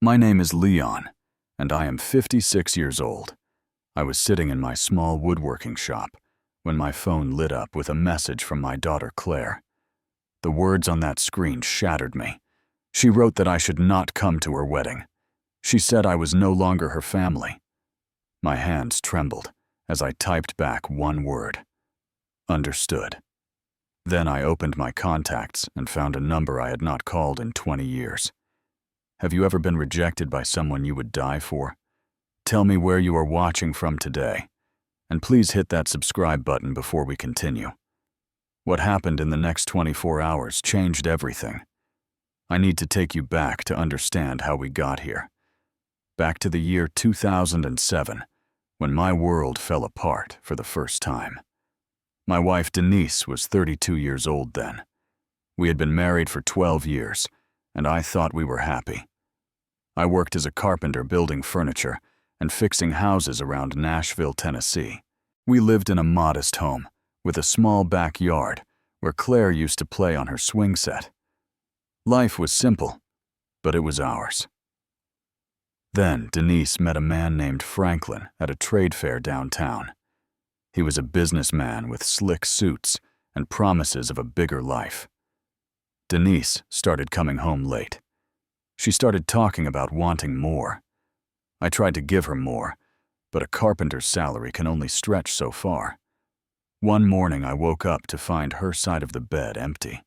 My name is Leon, and I am 56 years old. I was sitting in my small woodworking shop when my phone lit up with a message from my daughter Claire. The words on that screen shattered me. She wrote that I should not come to her wedding. She said I was no longer her family. My hands trembled as I typed back one word: understood. Then I opened my contacts and found a number I had not called in 20 years. Have you ever been rejected by someone you would die for? Tell me where you are watching from today, and please hit that subscribe button before we continue. What happened in the next 24 hours changed everything. I need to take you back to understand how we got here. Back to the year 2007, when my world fell apart for the first time. My wife Denise was 32 years old then. We had been married for 12 years, and I thought we were happy. I worked as a carpenter building furniture and fixing houses around Nashville, Tennessee. We lived in a modest home with a small backyard where Claire used to play on her swing set. Life was simple, but it was ours. Then Denise met a man named Franklin at a trade fair downtown. He was a businessman with slick suits and promises of a bigger life. Denise started coming home late. She started talking about wanting more. I tried to give her more, but a carpenter's salary can only stretch so far. One morning I woke up to find her side of the bed empty.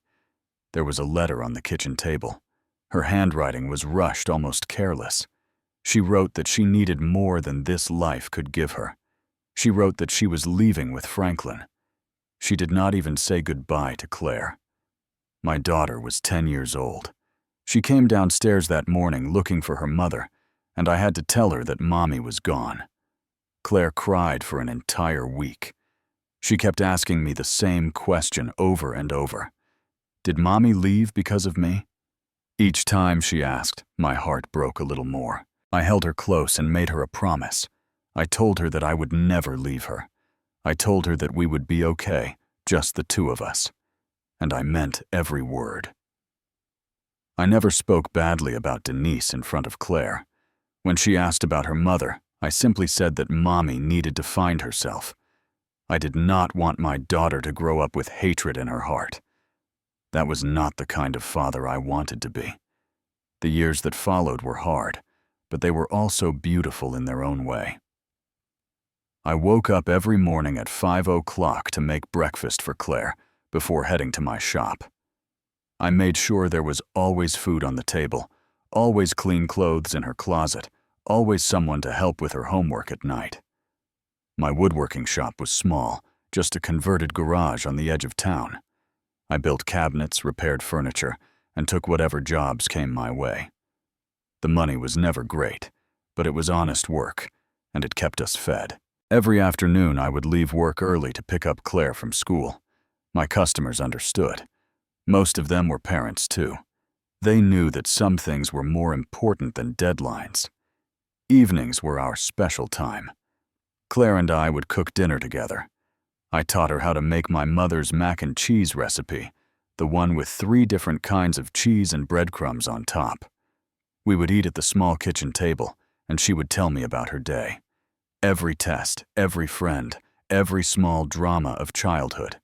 There was a letter on the kitchen table. Her handwriting was rushed, almost careless. She wrote that she needed more than this life could give her. She wrote that she was leaving with Franklin. She did not even say goodbye to Claire. My daughter was 10 years old. She came downstairs that morning looking for her mother, and I had to tell her that Mommy was gone. Claire cried for an entire week. She kept asking me the same question over and over. Did Mommy leave because of me? Each time she asked, my heart broke a little more. I held her close and made her a promise. I told her that I would never leave her. I told her that we would be okay, just the two of us. And I meant every word. I never spoke badly about Denise in front of Claire. When she asked about her mother, I simply said that Mommy needed to find herself. I did not want my daughter to grow up with hatred in her heart. That was not the kind of father I wanted to be. The years that followed were hard, but they were also beautiful in their own way. I woke up every morning at 5 o'clock to make breakfast for Claire before heading to my shop. I made sure there was always food on the table, always clean clothes in her closet, always someone to help with her homework at night. My woodworking shop was small, just a converted garage on the edge of town. I built cabinets, repaired furniture, and took whatever jobs came my way. The money was never great, but it was honest work, and it kept us fed. Every afternoon I would leave work early to pick up Claire from school. My customers understood. Most of them were parents too. They knew that some things were more important than deadlines. Evenings were our special time. Claire and I would cook dinner together. I taught her how to make my mother's mac and cheese recipe, the one with 3 different kinds of cheese and breadcrumbs on top. We would eat at the small kitchen table, and she would tell me about her day. Every test, every friend, every small drama of childhood.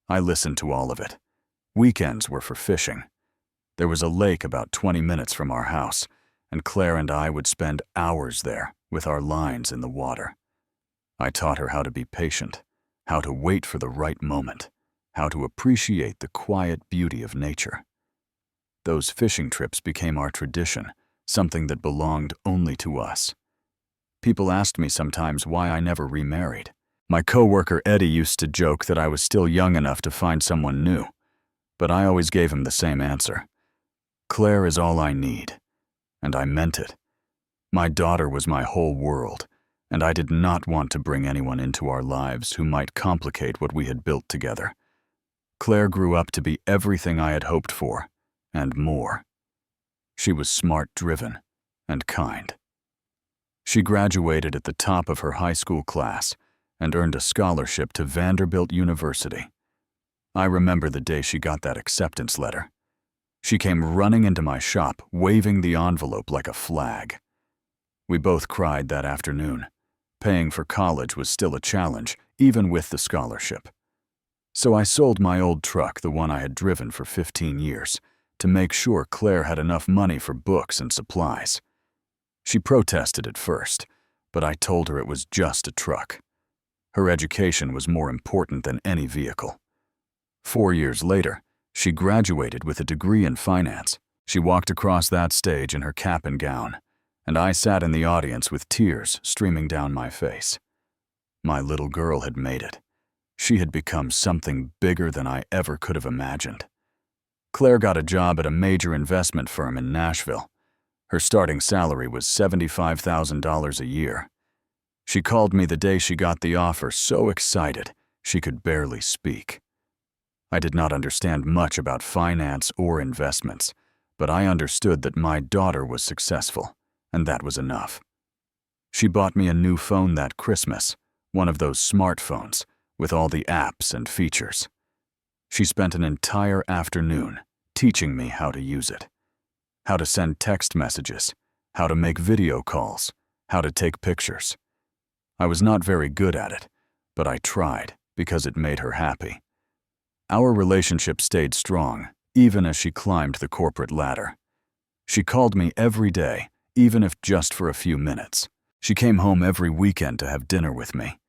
I listened to all of it. Weekends were for fishing. There was a lake about 20 minutes from our house, and Claire and I would spend hours there with our lines in the water. I taught her how to be patient, how to wait for the right moment, how to appreciate the quiet beauty of nature. Those fishing trips became our tradition, something that belonged only to us. People asked me sometimes why I never remarried. My coworker Eddie used to joke that I was still young enough to find someone new, but I always gave him the same answer. Claire is all I need, and I meant it. My daughter was my whole world, and I did not want to bring anyone into our lives who might complicate what we had built together. Claire grew up to be everything I had hoped for, and more. She was smart-driven and kind. She graduated at the top of her high school class and earned a scholarship to Vanderbilt University. I remember the day she got that acceptance letter. She came running into my shop, waving the envelope like a flag. We both cried that afternoon. Paying for college was still a challenge, even with the scholarship. So I sold my old truck, the one I had driven for 15 years, to make sure Claire had enough money for books and supplies. She protested at first, but I told her it was just a truck. Her education was more important than any vehicle. 4 years later, she graduated with a degree in finance. She walked across that stage in her cap and gown, and I sat in the audience with tears streaming down my face. My little girl had made it. She had become something bigger than I ever could have imagined. Claire got a job at a major investment firm in Nashville. Her starting salary was $75,000 a year. She called me the day she got the offer, so excited she could barely speak. I did not understand much about finance or investments, but I understood that my daughter was successful, and that was enough. She bought me a new phone that Christmas, one of those smartphones with all the apps and features. She spent an entire afternoon teaching me how to use it, how to send text messages, how to make video calls, how to take pictures. I was not very good at it, but I tried because it made her happy. Our relationship stayed strong, even as she climbed the corporate ladder. She called me every day, even if just for a few minutes. She came home every weekend to have dinner with me.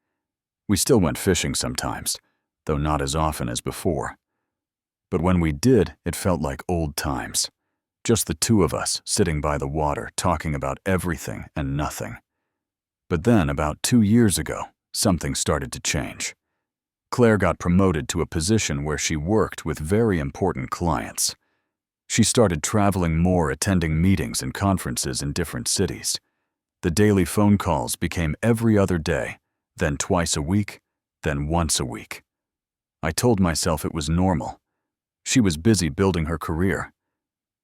We still went fishing sometimes, though not as often as before. But when we did, it felt like old times. Just the two of us sitting by the water talking about everything and nothing. But then, about 2 years ago, something started to change. Claire got promoted to a position where she worked with very important clients. She started traveling more, attending meetings and conferences in different cities. The daily phone calls became every other day, then twice a week, then once a week. I told myself it was normal. She was busy building her career.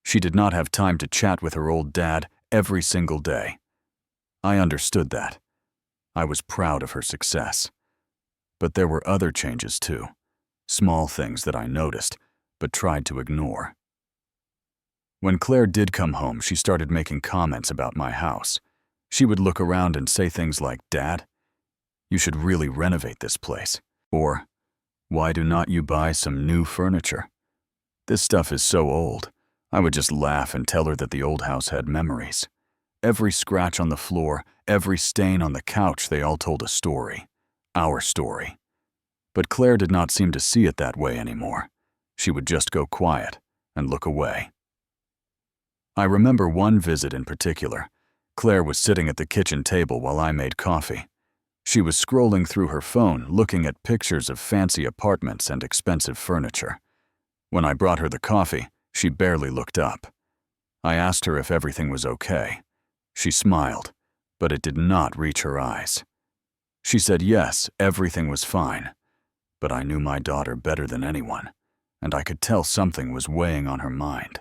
She did not have time to chat with her old dad every single day. I understood that. I was proud of her success. But there were other changes too, small things that I noticed, but tried to ignore. When Claire did come home, she started making comments about my house. She would look around and say things like, "Dad, you should really renovate this place." Or, "Why do not you buy some new furniture? This stuff is so old." I would just laugh and tell her that the old house had memories. Every scratch on the floor, every stain on the couch, they all told a story. Our story. But Claire did not seem to see it that way anymore. She would just go quiet and look away. I remember one visit in particular. Claire was sitting at the kitchen table while I made coffee. She was scrolling through her phone, looking at pictures of fancy apartments and expensive furniture. When I brought her the coffee, she barely looked up. I asked her if everything was okay. She smiled, but it did not reach her eyes. She said yes, everything was fine, but I knew my daughter better than anyone, and I could tell something was weighing on her mind.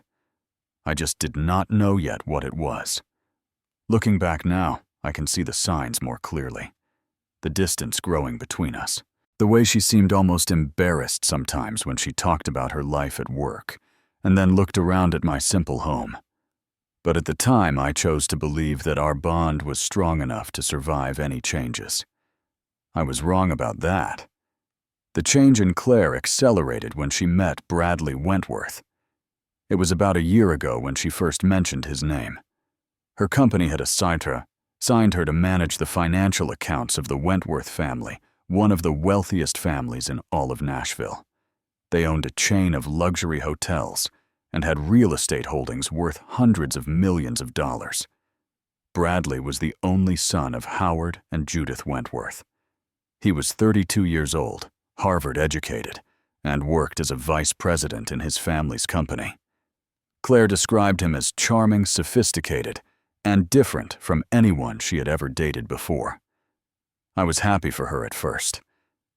I just did not know yet what it was. Looking back now, I can see the signs more clearly. The distance growing between us. The way she seemed almost embarrassed sometimes when she talked about her life at work, and then looked around at my simple home. But at the time, I chose to believe that our bond was strong enough to survive any changes. I was wrong about that. The change in Claire accelerated when she met Bradley Wentworth. It was about a year ago when she first mentioned his name. Her company had assigned her to manage the financial accounts of the Wentworth family, one of the wealthiest families in all of Nashville. They owned a chain of luxury hotels and had real estate holdings worth hundreds of millions of dollars. Bradley was the only son of Howard and Judith Wentworth. He was 32 years old, Harvard educated, and worked as a vice president in his family's company. Claire described him as charming, sophisticated, and different from anyone she had ever dated before. I was happy for her at first.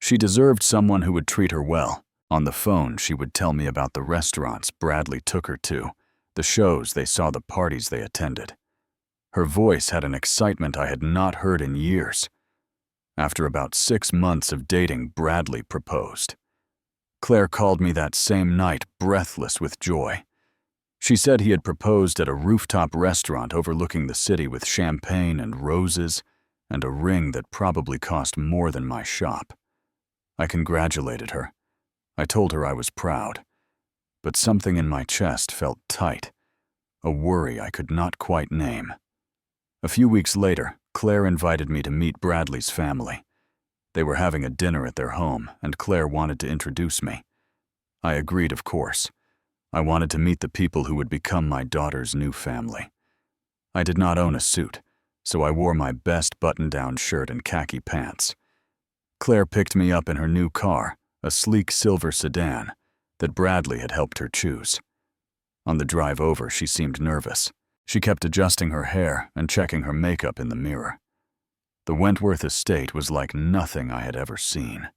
She deserved someone who would treat her well. On the phone, she would tell me about the restaurants Bradley took her to, the shows they saw, the parties they attended. Her voice had an excitement I had not heard in years. After about 6 months of dating, Bradley proposed. Claire called me that same night, breathless with joy. She said he had proposed at a rooftop restaurant overlooking the city with champagne and roses and a ring that probably cost more than my shop. I congratulated her. I told her I was proud. But something in my chest felt tight, a worry I could not quite name. A few weeks later, Claire invited me to meet Bradley's family. They were having a dinner at their home, and Claire wanted to introduce me. I agreed, of course. I wanted to meet the people who would become my daughter's new family. I did not own a suit, so I wore my best button-down shirt and khaki pants. Claire picked me up in her new car, a sleek silver sedan that Bradley had helped her choose. On the drive over, she seemed nervous. She kept adjusting her hair and checking her makeup in the mirror. The Wentworth estate was like nothing I had ever seen.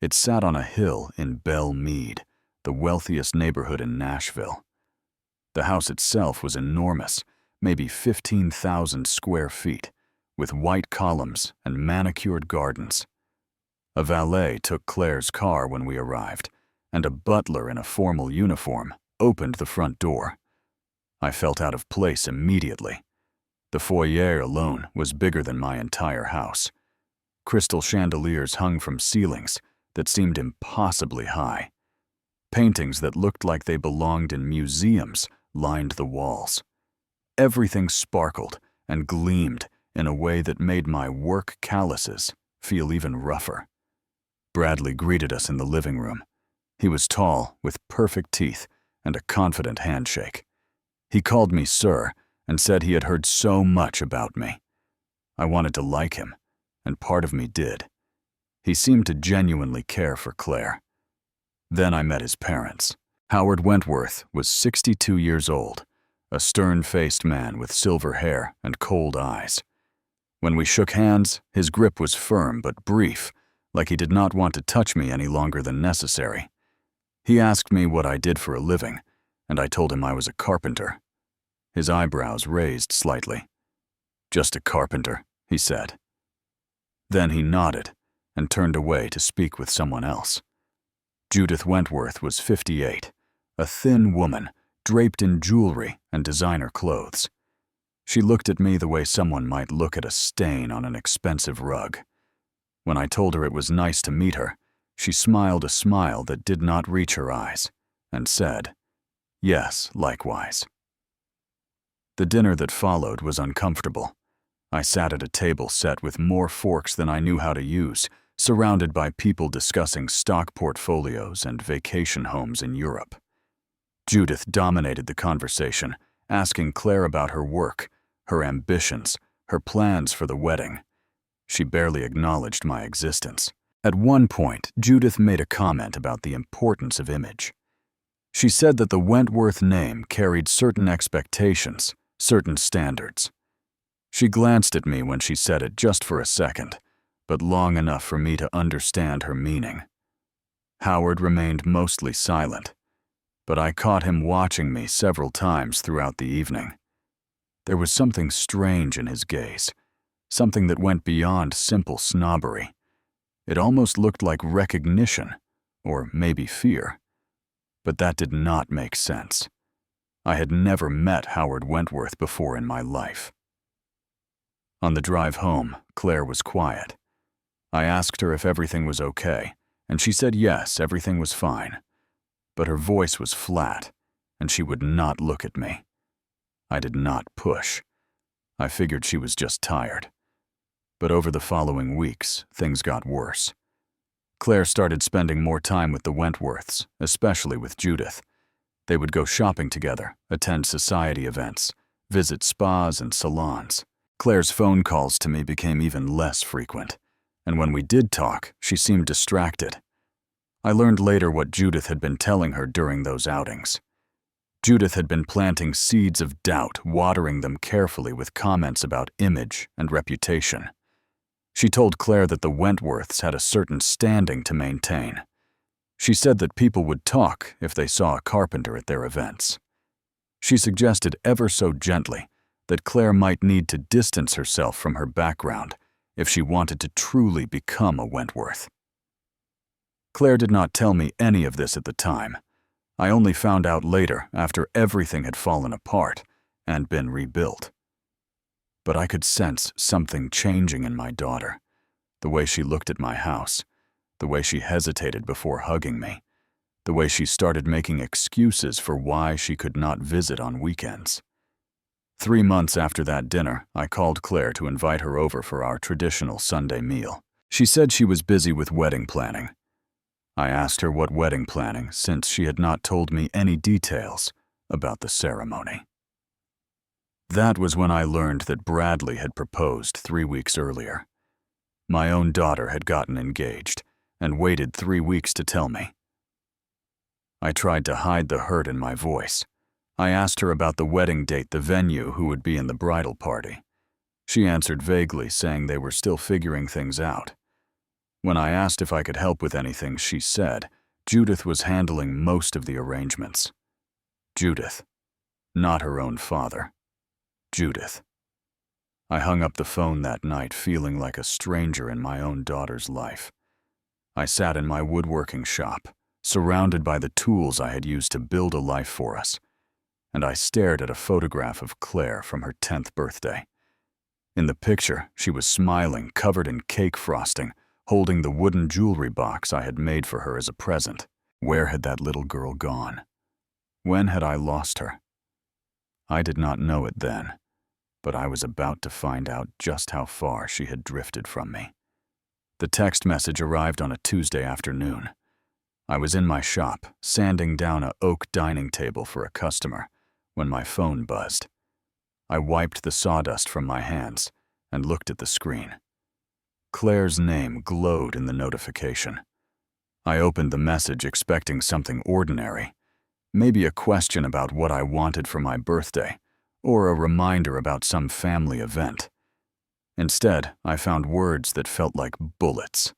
It sat on a hill in Belle Meade, the wealthiest neighborhood in Nashville. The house itself was enormous, maybe 15,000 square feet, with white columns and manicured gardens. A valet took Claire's car when we arrived, and a butler in a formal uniform opened the front door. I felt out of place immediately. The foyer alone was bigger than my entire house. Crystal chandeliers hung from ceilings that seemed impossibly high. Paintings that looked like they belonged in museums lined the walls. Everything sparkled and gleamed in a way that made my work calluses feel even rougher. Bradley greeted us in the living room. He was tall, with perfect teeth and a confident handshake. He called me sir and said he had heard so much about me. I wanted to like him, and part of me did. He seemed to genuinely care for Claire. Then I met his parents. Howard Wentworth was 62 years old, a stern-faced man with silver hair and cold eyes. When we shook hands, his grip was firm but brief, like he did not want to touch me any longer than necessary. He asked me what I did for a living, and I told him I was a carpenter. His eyebrows raised slightly. "Just a carpenter," he said. Then he nodded and turned away to speak with someone else. Judith Wentworth was 58, a thin woman draped in jewelry and designer clothes. She looked at me the way someone might look at a stain on an expensive rug. When I told her it was nice to meet her, she smiled a smile that did not reach her eyes and said, "Yes, likewise." The dinner that followed was uncomfortable. I sat at a table set with more forks than I knew how to use, surrounded by people discussing stock portfolios and vacation homes in Europe. Judith dominated the conversation, asking Claire about her work, her ambitions, her plans for the wedding. She barely acknowledged my existence. At one point, Judith made a comment about the importance of image. She said that the Wentworth name carried certain expectations, certain standards. She glanced at me when she said it just for a second, but long enough for me to understand her meaning. Howard remained mostly silent, but I caught him watching me several times throughout the evening. There was something strange in his gaze, something that went beyond simple snobbery. It almost looked like recognition, or maybe fear. But that did not make sense. I had never met Howard Wentworth before in my life. On the drive home, Claire was quiet. I asked her if everything was okay, and she said yes, everything was fine. But her voice was flat, and she would not look at me. I did not push. I figured she was just tired. But over the following weeks, things got worse. Claire started spending more time with the Wentworths, especially with Judith. They would go shopping together, attend society events, visit spas and salons. Claire's phone calls to me became even less frequent, and when we did talk, she seemed distracted. I learned later what Judith had been telling her during those outings. Judith had been planting seeds of doubt, watering them carefully with comments about image and reputation. She told Claire that the Wentworths had a certain standing to maintain. She said that people would talk if they saw a carpenter at their events. She suggested ever so gently that Claire might need to distance herself from her background if she wanted to truly become a Wentworth. Claire did not tell me any of this at the time. I only found out later after everything had fallen apart and been rebuilt. But I could sense something changing in my daughter. The way she looked at my house, the way she hesitated before hugging me, the way she started making excuses for why she could not visit on weekends. 3 months after that dinner, I called Claire to invite her over for our traditional Sunday meal. She said she was busy with wedding planning. I asked her what wedding planning, since she had not told me any details about the ceremony. That was when I learned that Bradley had proposed 3 weeks earlier. My own daughter had gotten engaged and waited 3 weeks to tell me. I tried to hide the hurt in my voice. I asked her about the wedding date, the venue, who would be in the bridal party. She answered vaguely, saying they were still figuring things out. When I asked if I could help with anything, she said Judith was handling most of the arrangements. Judith, not her own father. Judith. I hung up the phone that night feeling like a stranger in my own daughter's life. I sat in my woodworking shop, surrounded by the tools I had used to build a life for us, and I stared at a photograph of Claire from her 10th birthday. In the picture, she was smiling, covered in cake frosting, holding the wooden jewelry box I had made for her as a present. Where had that little girl gone? When had I lost her? I did not know it then, but I was about to find out just how far she had drifted from me. The text message arrived on a Tuesday afternoon. I was in my shop, sanding down an oak dining table for a customer, when my phone buzzed. I wiped the sawdust from my hands and looked at the screen. Claire's name glowed in the notification. I opened the message expecting something ordinary, maybe a question about what I wanted for my birthday, or a reminder about some family event. Instead, I found words that felt like bullets.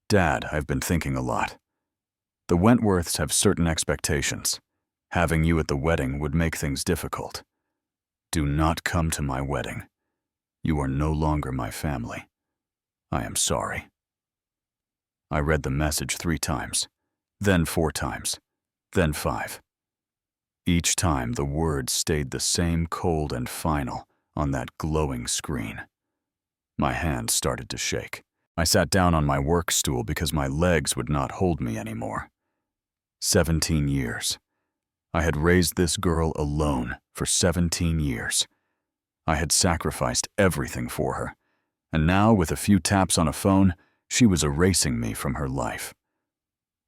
Dad, I've been thinking a lot. The Wentworths have certain expectations. Having you at the wedding would make things difficult. Do not come to my wedding. You are no longer my family. I am sorry. I read the message 3 times, then 4 times, then 5. Each time the words stayed the same, cold and final, on that glowing screen. My hands started to shake. I sat down on my work stool because my legs would not hold me anymore. 17 years. I had raised this girl alone for 17 years. I had sacrificed everything for her, and now, with a few taps on a phone, she was erasing me from her life.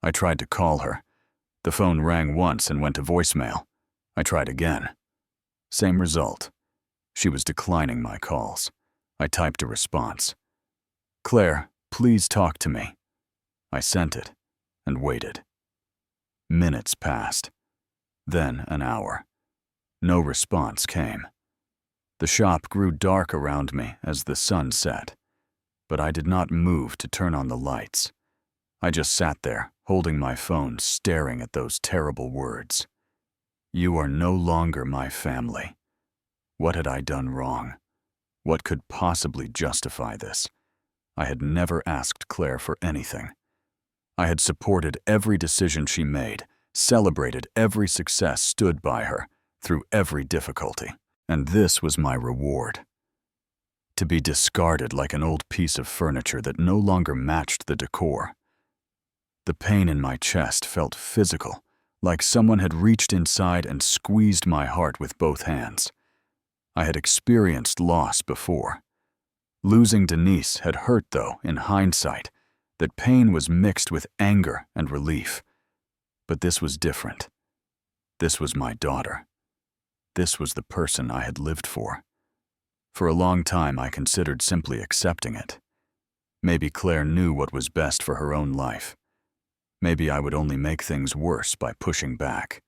I tried to call her. The phone rang once and went to voicemail. I tried again. Same result. She was declining my calls. I typed a response. Claire, please talk to me. I sent it and waited. Minutes passed. Then an hour. No response came. The shop grew dark around me as the sun set, but I did not move to turn on the lights. I just sat there, holding my phone, staring at those terrible words. You are no longer my family. What had I done wrong? What could possibly justify this? I had never asked Claire for anything. I had supported every decision she made, celebrated every success, stood by her through every difficulty. And this was my reward. To be discarded like an old piece of furniture that no longer matched the decor. The pain in my chest felt physical, like someone had reached inside and squeezed my heart with both hands. I had experienced loss before. Losing Denise had hurt, though, in hindsight, that pain was mixed with anger and relief. But this was different. This was my daughter. This was the person I had lived for. For a long time, I considered simply accepting it. Maybe Claire knew what was best for her own life. Maybe I would only make things worse by pushing back.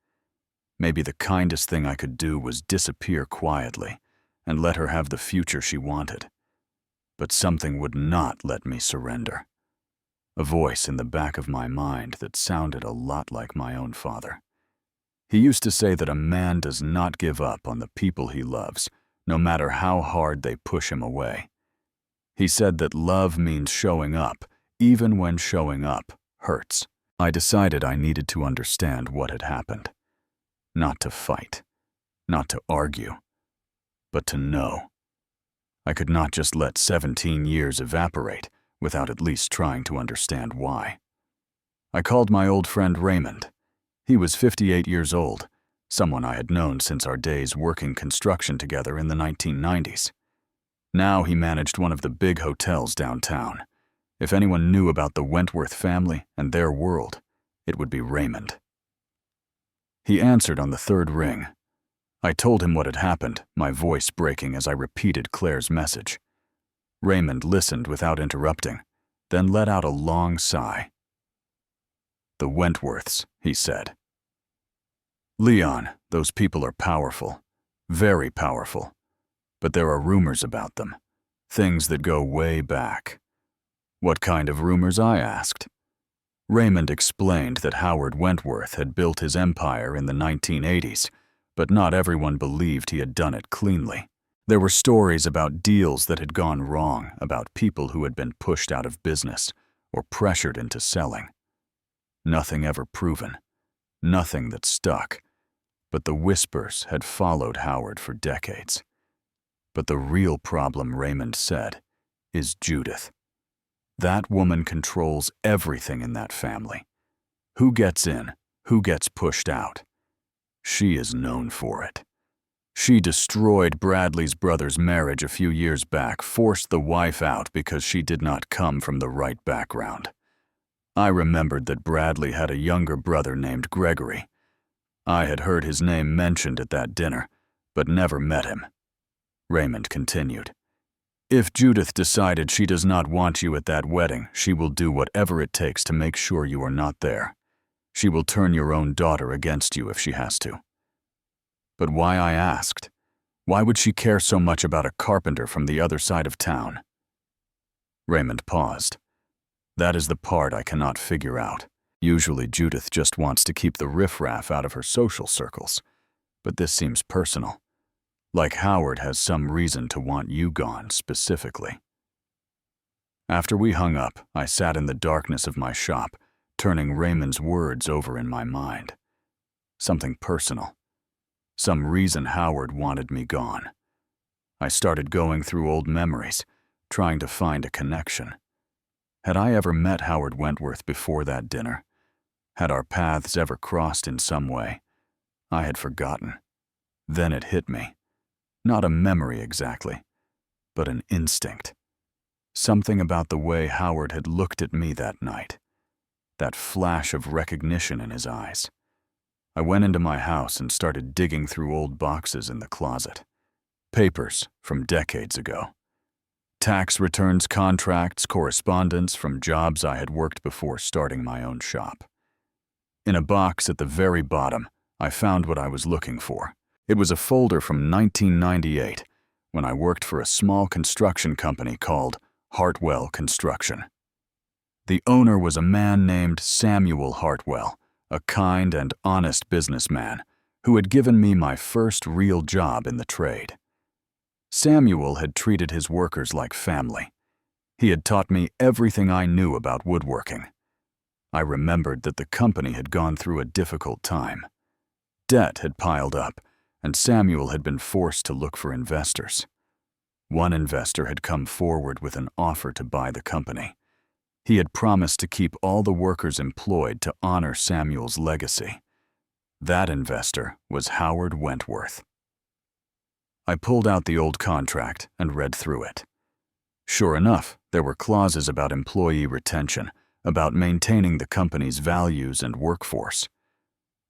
Maybe the kindest thing I could do was disappear quietly and let her have the future she wanted. But something would not let me surrender. A voice in the back of my mind that sounded a lot like my own father. He used to say that a man does not give up on the people he loves, no matter how hard they push him away. He said that love means showing up, even when showing up hurts. I decided I needed to understand what had happened. Not to fight, not to argue, but to know. I could not just let 17 years evaporate without at least trying to understand why. I called my old friend Raymond. He was 58 years old, someone I had known since our days working construction together in the 1990s. Now he managed one of the big hotels downtown. If anyone knew about the Wentworth family and their world, it would be Raymond. He answered on the third ring. I told him what had happened, my voice breaking as I repeated Claire's message. Raymond listened without interrupting, then let out a long sigh. "The Wentworths," he said. "Leon, those people are powerful, very powerful. But there are rumors about them, things that go way back." "What kind of rumors?" I asked. Raymond explained that Howard Wentworth had built his empire in the 1980s, but not everyone believed he had done it cleanly. There were stories about deals that had gone wrong, about people who had been pushed out of business or pressured into selling. Nothing ever proven, nothing that stuck, but the whispers had followed Howard for decades. But the real problem, Raymond said, is Judith. That woman controls everything in that family. Who gets in, who gets pushed out. She is known for it. She destroyed Bradley's brother's marriage a few years back, forced the wife out because she did not come from the right background. I remembered that Bradley had a younger brother named Gregory. I had heard his name mentioned at that dinner, but never met him. Raymond continued. "If Judith decided she does not want you at that wedding, she will do whatever it takes to make sure you are not there. She will turn your own daughter against you if she has to." But why, I asked. Why would she care so much about a carpenter from the other side of town? Raymond paused. "That is the part I cannot figure out. Usually Judith just wants to keep the riffraff out of her social circles, but this seems personal. Like Howard has some reason to want you gone specifically." After we hung up, I sat in the darkness of my shop, turning Raymond's words over in my mind. Something personal. Some reason Howard wanted me gone. I started going through old memories, trying to find a connection. Had I ever met Howard Wentworth before that dinner? Had our paths ever crossed in some way? I had forgotten. Then it hit me. Not a memory exactly, but an instinct. Something about the way Howard had looked at me that night. That flash of recognition in his eyes. I went into my house and started digging through old boxes in the closet. Papers from decades ago. Tax returns, contracts, correspondence from jobs I had worked before starting my own shop. In a box at the very bottom, I found what I was looking for. It was a folder from 1998, when I worked for a small construction company called Hartwell Construction. The owner was a man named Samuel Hartwell, a kind and honest businessman who had given me my first real job in the trade. Samuel had treated his workers like family. He had taught me everything I knew about woodworking. I remembered that the company had gone through a difficult time. Debt had piled up, and Samuel had been forced to look for investors. One investor had come forward with an offer to buy the company. He had promised to keep all the workers employed to honor Samuel's legacy. That investor was Howard Wentworth. I pulled out the old contract and read through it. Sure enough, there were clauses about employee retention, about maintaining the company's values and workforce.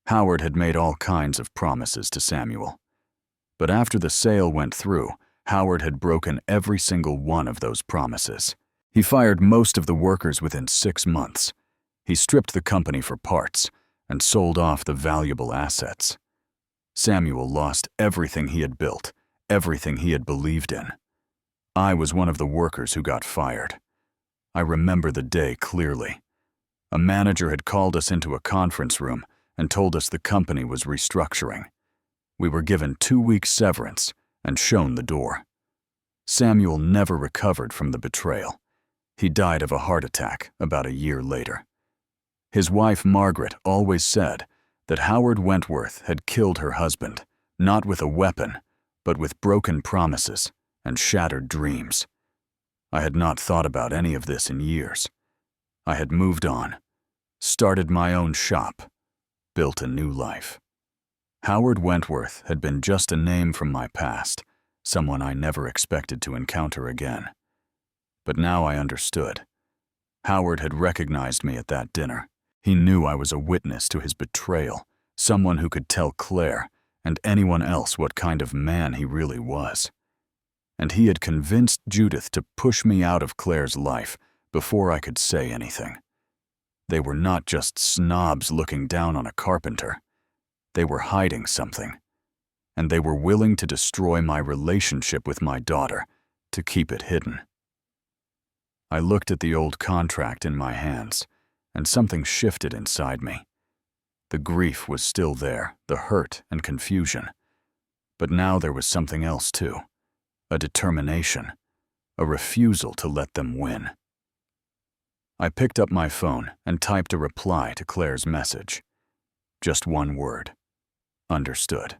Howard had made all kinds of promises to Samuel. But after the sale went through, Howard had broken every single one of those promises. He fired most of the workers within 6 months. He stripped the company for parts and sold off the valuable assets. Samuel lost everything he had built, everything he had believed in. I was one of the workers who got fired. I remember the day clearly. A manager had called us into a conference room and told us the company was restructuring. We were given 2 weeks severance and shown the door. Samuel never recovered from the betrayal. He died of a heart attack about a year later. His wife, Margaret, always said that Howard Wentworth had killed her husband, not with a weapon, but with broken promises and shattered dreams. I had not thought about any of this in years. I had moved on, started my own shop, built a new life. Howard Wentworth had been just a name from my past, someone I never expected to encounter again. But now I understood. Howard had recognized me at that dinner. He knew I was a witness to his betrayal, someone who could tell Claire and anyone else what kind of man he really was. And he had convinced Judith to push me out of Claire's life before I could say anything. They were not just snobs looking down on a carpenter. They were hiding something, and they were willing to destroy my relationship with my daughter to keep it hidden. I looked at the old contract in my hands, and something shifted inside me. The grief was still there, the hurt and confusion. But now there was something else too, a determination, a refusal to let them win. I picked up my phone and typed a reply to Claire's message. Just one word: understood.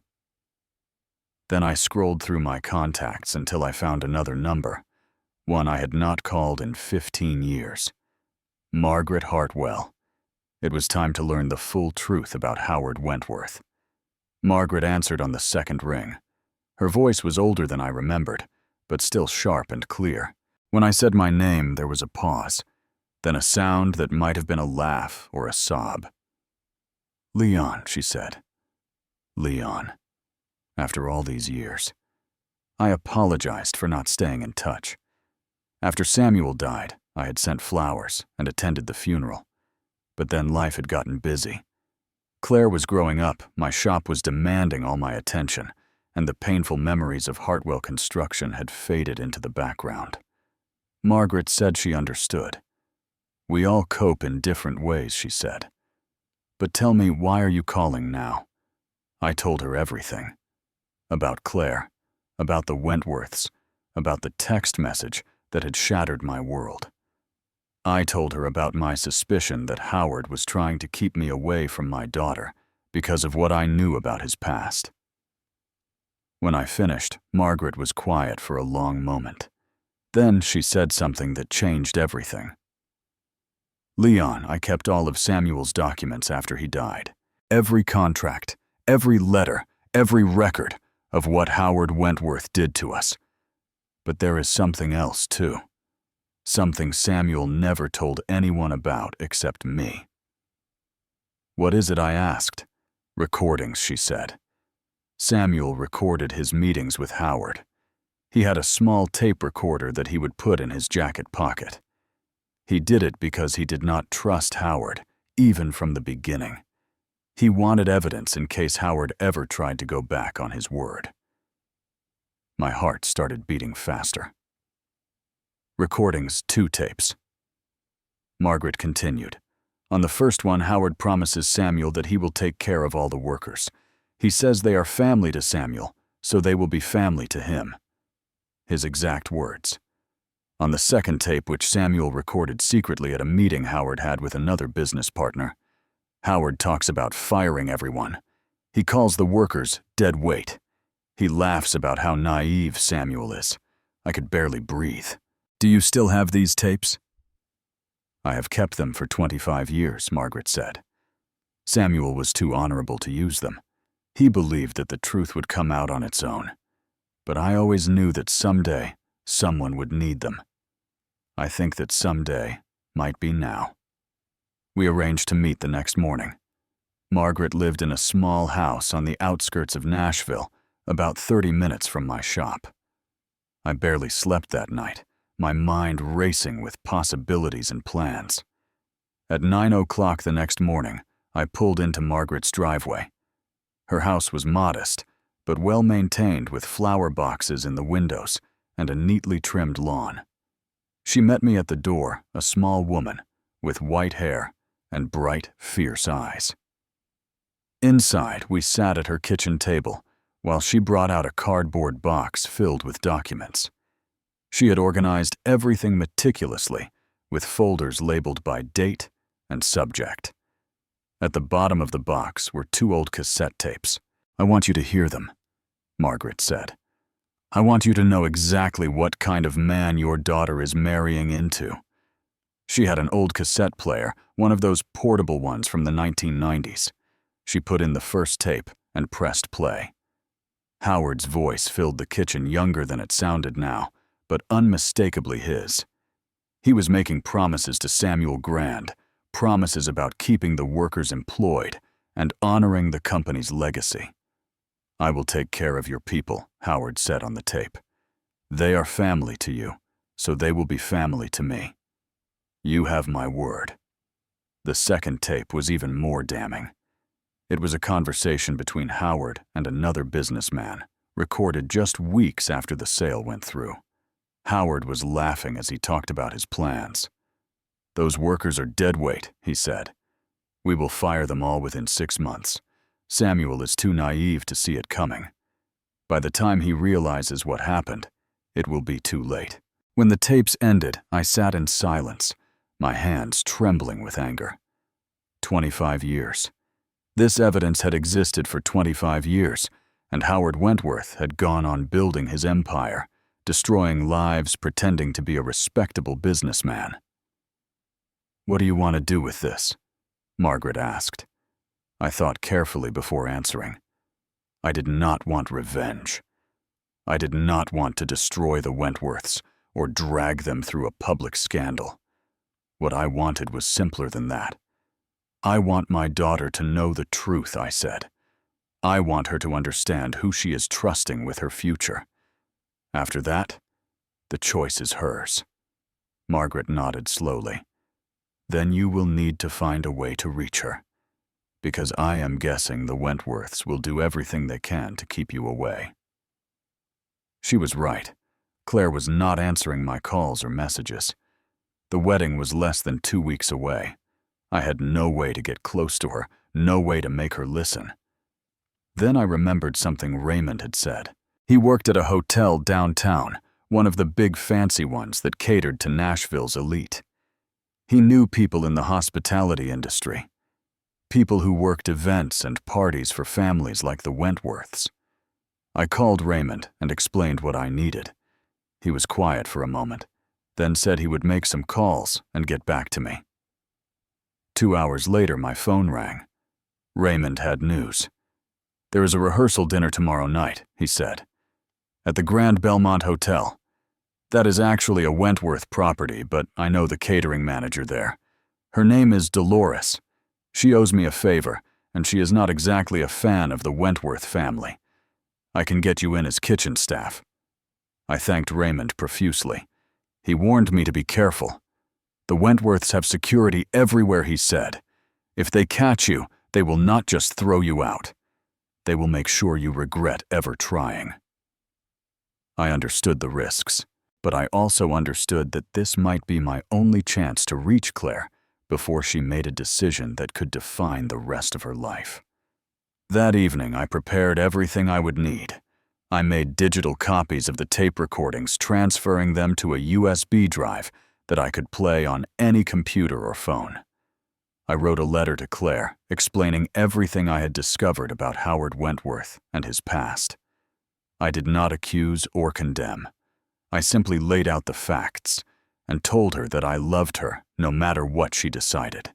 Then I scrolled through my contacts until I found another number, one I had not called in 15 years. Margaret Hartwell. It was time to learn the full truth about Howard Wentworth. Margaret answered on the second ring. Her voice was older than I remembered, but still sharp and clear. When I said my name, there was a pause, then a sound that might have been a laugh or a sob. "Leon," she said. "Leon. After all these years." I apologized for not staying in touch. After Samuel died, I had sent flowers and attended the funeral. But then life had gotten busy. Claire was growing up, my shop was demanding all my attention, and the painful memories of Hartwell construction had faded into the background. Margaret said she understood. "We all cope in different ways," she said. "But tell me, why are you calling now?" I told her everything. About Claire, about the Wentworths, about the text message that had shattered my world. I told her about my suspicion that Howard was trying to keep me away from my daughter because of what I knew about his past. When I finished, Margaret was quiet for a long moment. Then she said something that changed everything. "Leon, I kept all of Samuel's documents after he died. Every contract, every letter, every record of what Howard Wentworth did to us. But there is something else, too. Something Samuel never told anyone about except me." "What is it?" I asked. "Recordings," she said. Samuel recorded his meetings with Howard. He had a small tape recorder that he would put in his jacket pocket. He did it because he did not trust Howard, even from the beginning. He wanted evidence in case Howard ever tried to go back on his word. My heart started beating faster. Recordings, 2 tapes. Margaret continued. On the first one, Howard promises Samuel that he will take care of all the workers. He says they are family to Samuel, so they will be family to him. His exact words. On the second tape, which Samuel recorded secretly at a meeting Howard had with another business partner, Howard talks about firing everyone. He calls the workers dead weight. He laughs about how naive Samuel is. I could barely breathe. "Do you still have these tapes?" "I have kept them for 25 years, Margaret said. Samuel was too honorable to use them. He believed that the truth would come out on its own. But I always knew that someday, someone would need them. I think that someday might be now." We arranged to meet the next morning. Margaret lived in a small house on the outskirts of Nashville, about 30 minutes from my shop. I barely slept that night, my mind racing with possibilities and plans. At 9 o'clock the next morning, I pulled into Margaret's driveway. Her house was modest, but well-maintained with flower boxes in the windows and a neatly trimmed lawn. She met me at the door, a small woman, with white hair and bright, fierce eyes. Inside, we sat at her kitchen table, while she brought out a cardboard box filled with documents. She had organized everything meticulously, with folders labeled by date and subject. At the bottom of the box were 2 old cassette tapes. "I want you to hear them," Margaret said. "I want you to know exactly what kind of man your daughter is marrying into." She had an old cassette player, one of those portable ones from the 1990s. She put in the first tape and pressed play. Howard's voice filled the kitchen, younger than it sounded now, but unmistakably his. He was making promises to Samuel Grand, promises about keeping the workers employed and honoring the company's legacy. "I will take care of your people," Howard said on the tape. "They are family to you, so they will be family to me. You have my word." The second tape was even more damning. It was a conversation between Howard and another businessman, recorded just weeks after the sale went through. Howard was laughing as he talked about his plans. "Those workers are deadweight," he said. "We will fire them all within 6 months. Samuel is too naive to see it coming. By the time he realizes what happened, it will be too late." When the tapes ended, I sat in silence, my hands trembling with anger. 25 years. This evidence had existed for 25 years, and Howard Wentworth had gone on building his empire, destroying lives, pretending to be a respectable businessman. "What do you want to do with this?" Margaret asked. I thought carefully before answering. I did not want revenge. I did not want to destroy the Wentworths or drag them through a public scandal. What I wanted was simpler than that. "I want my daughter to know the truth," I said. "I want her to understand who she is trusting with her future. After that, the choice is hers." Margaret nodded slowly. "Then you will need to find a way to reach her, because I am guessing the Wentworths will do everything they can to keep you away." She was right. Claire was not answering my calls or messages. The wedding was less than 2 weeks away. I had no way to get close to her, no way to make her listen. Then I remembered something Raymond had said. He worked at a hotel downtown, one of the big fancy ones that catered to Nashville's elite. He knew people in the hospitality industry, people who worked events and parties for families like the Wentworths. I called Raymond and explained what I needed. He was quiet for a moment, then said he would make some calls and get back to me. 2 hours later, my phone rang. Raymond had news. "There is a rehearsal dinner tomorrow night," he said, "at the Grand Belmont Hotel. That is actually a Wentworth property, but I know the catering manager there. Her name is Dolores. She owes me a favor, and she is not exactly a fan of the Wentworth family. I can get you in as kitchen staff." I thanked Raymond profusely. He warned me to be careful. "The Wentworths have security everywhere," he said. "If they catch you, they will not just throw you out. They will make sure you regret ever trying." I understood the risks, but I also understood that this might be my only chance to reach Claire before she made a decision that could define the rest of her life. That evening, I prepared everything I would need. I made digital copies of the tape recordings, transferring them to a USB drive that I could play on any computer or phone. I wrote a letter to Claire, explaining everything I had discovered about Howard Wentworth and his past. I did not accuse or condemn. I simply laid out the facts and told her that I loved her no matter what she decided.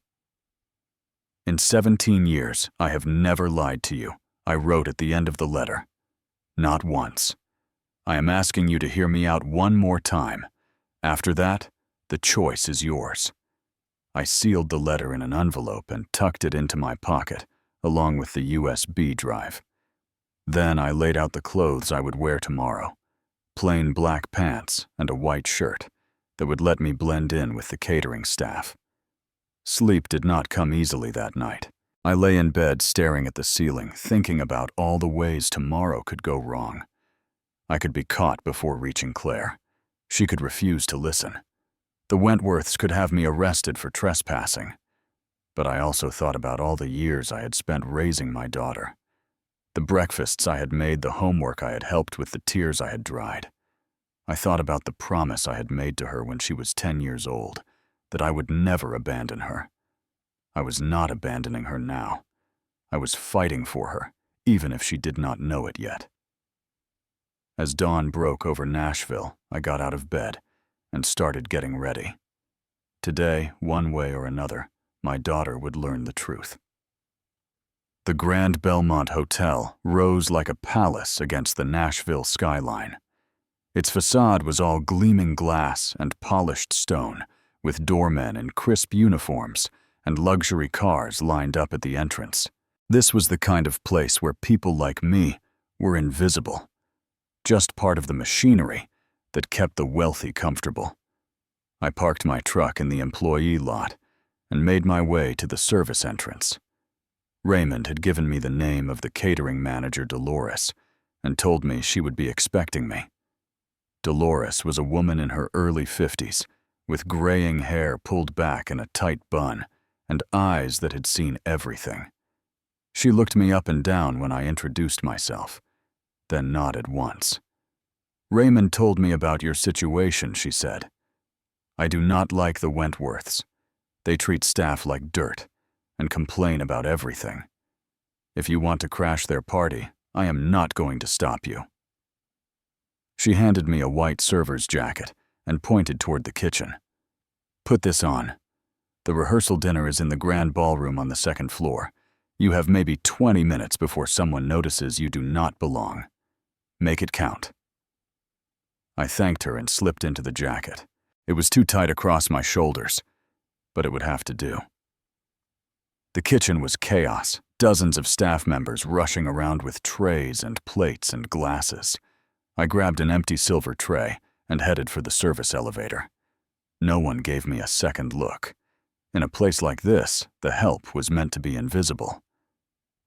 "In 17 years, I have never lied to you," I wrote at the end of the letter. "Not once. I am asking you to hear me out one more time. After that, the choice is yours." I sealed the letter in an envelope and tucked it into my pocket, along with the USB drive. Then I laid out the clothes I would wear tomorrow. Plain black pants and a white shirt that would let me blend in with the catering staff. Sleep did not come easily that night. I lay in bed staring at the ceiling, thinking about all the ways tomorrow could go wrong. I could be caught before reaching Claire. She could refuse to listen. The Wentworths could have me arrested for trespassing. But I also thought about all the years I had spent raising my daughter. The breakfasts I had made, the homework I had helped with, the tears I had dried. I thought about the promise I had made to her when she was 10 years old, that I would never abandon her. I was not abandoning her now. I was fighting for her, even if she did not know it yet. As dawn broke over Nashville, I got out of bed and started getting ready. Today, one way or another, my daughter would learn the truth. The Grand Belmont Hotel rose like a palace against the Nashville skyline. Its facade was all gleaming glass and polished stone, with doormen in crisp uniforms and luxury cars lined up at the entrance. This was the kind of place where people like me were invisible, just part of the machinery that kept the wealthy comfortable. I parked my truck in the employee lot and made my way to the service entrance. Raymond had given me the name of the catering manager, Dolores, and told me she would be expecting me. Dolores was a woman in her early 50s, with graying hair pulled back in a tight bun and eyes that had seen everything. She looked me up and down when I introduced myself, then nodded once. "Raymond told me about your situation," she said. "I do not like the Wentworths. They treat staff like dirt and complain about everything. If you want to crash their party, I am not going to stop you." She handed me a white server's jacket and pointed toward the kitchen. "Put this on. The rehearsal dinner is in the grand ballroom on the second floor. You have maybe 20 minutes before someone notices you do not belong. Make it count." I thanked her and slipped into the jacket. It was too tight across my shoulders, but it would have to do. The kitchen was chaos, dozens of staff members rushing around with trays and plates and glasses. I grabbed an empty silver tray and headed for the service elevator. No one gave me a second look. In a place like this, the help was meant to be invisible.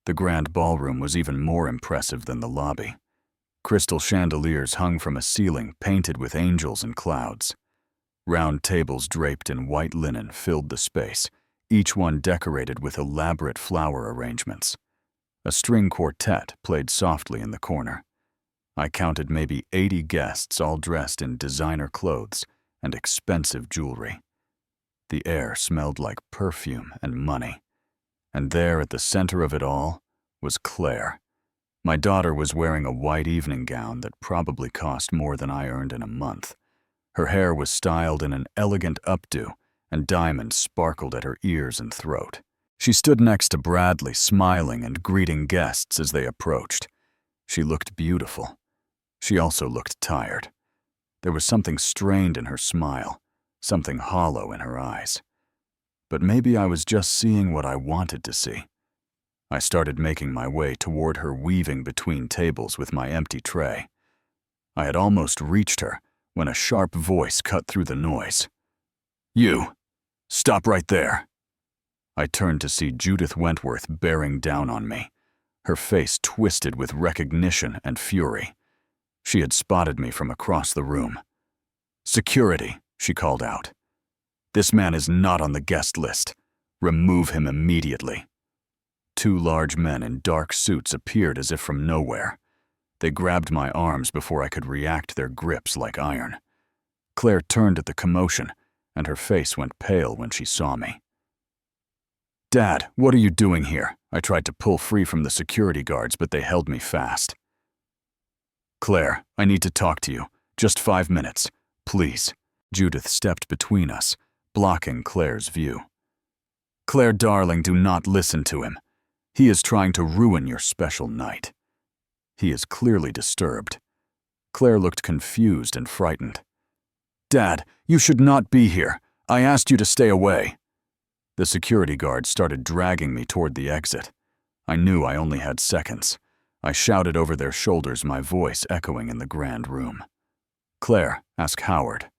The grand ballroom was even more impressive than the lobby. Crystal chandeliers hung from a ceiling painted with angels and clouds. Round tables draped in white linen filled the space, each one decorated with elaborate flower arrangements. A string quartet played softly in the corner. I counted maybe 80 guests, all dressed in designer clothes and expensive jewelry. The air smelled like perfume and money. And there at the center of it all was Claire. My daughter was wearing a white evening gown that probably cost more than I earned in a month. Her hair was styled in an elegant updo, and diamonds sparkled at her ears and throat. She stood next to Bradley, smiling and greeting guests as they approached. She looked beautiful. She also looked tired. There was something strained in her smile, something hollow in her eyes. But maybe I was just seeing what I wanted to see. I started making my way toward her, weaving between tables with my empty tray. I had almost reached her when a sharp voice cut through the noise. "You! Stop right there!" I turned to see Judith Wentworth bearing down on me, her face twisted with recognition and fury. She had spotted me from across the room. "Security," she called out. "This man is not on the guest list. Remove him immediately." Two large men in dark suits appeared as if from nowhere. They grabbed my arms before I could react, their grips like iron. Claire turned at the commotion, and her face went pale when she saw me. "Dad, what are you doing here?" I tried to pull free from the security guards, but they held me fast. "Claire, I need to talk to you. Just 5 minutes. Please." Judith stepped between us, blocking Claire's view. "Claire, darling, do not listen to him. He is trying to ruin your special night. He is clearly disturbed." Claire looked confused and frightened. "Dad, you should not be here. I asked you to stay away." The security guards started dragging me toward the exit. I knew I only had seconds. I shouted over their shoulders, my voice echoing in the grand room. "Claire, ask Howard.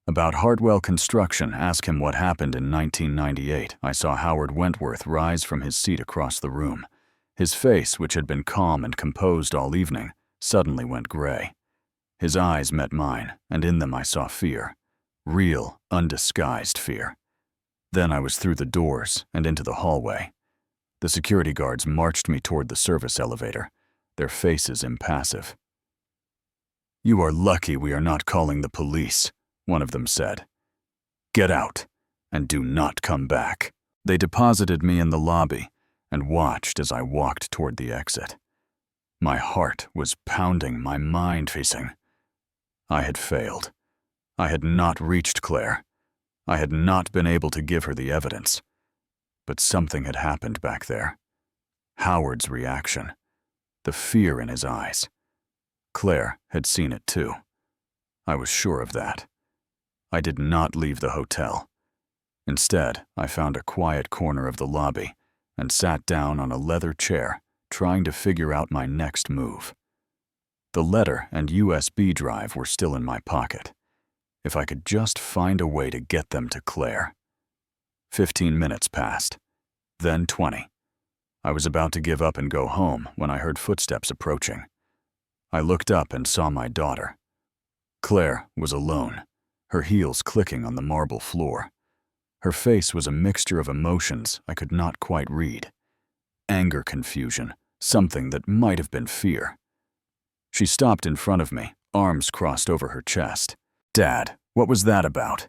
About Hartwell Construction, ask him what happened in 1998. I saw Howard Wentworth rise from his seat across the room. His face, which had been calm and composed all evening, suddenly went gray. His eyes met mine, and in them I saw fear. Real, undisguised fear. Then I was through the doors and into the hallway. The security guards marched me toward the service elevator, their faces impassive. "You are lucky we are not calling the police," one of them said. "Get out, and do not come back." They deposited me in the lobby and watched as I walked toward the exit. My heart was pounding, my mind racing. I had failed. I had not reached Claire. I had not been able to give her the evidence. But something had happened back there. Howard's reaction, the fear in his eyes. Claire had seen it too. I was sure of that. I did not leave the hotel. Instead, I found a quiet corner of the lobby and sat down on a leather chair, trying to figure out my next move. The letter and USB drive were still in my pocket. If I could just find a way to get them to Claire. 15 minutes passed, then 20. I was about to give up and go home when I heard footsteps approaching. I looked up and saw my daughter. Claire was alone, her heels clicking on the marble floor. Her face was a mixture of emotions I could not quite read. Anger, confusion, something that might have been fear. She stopped in front of me, arms crossed over her chest. "Dad, what was that about?"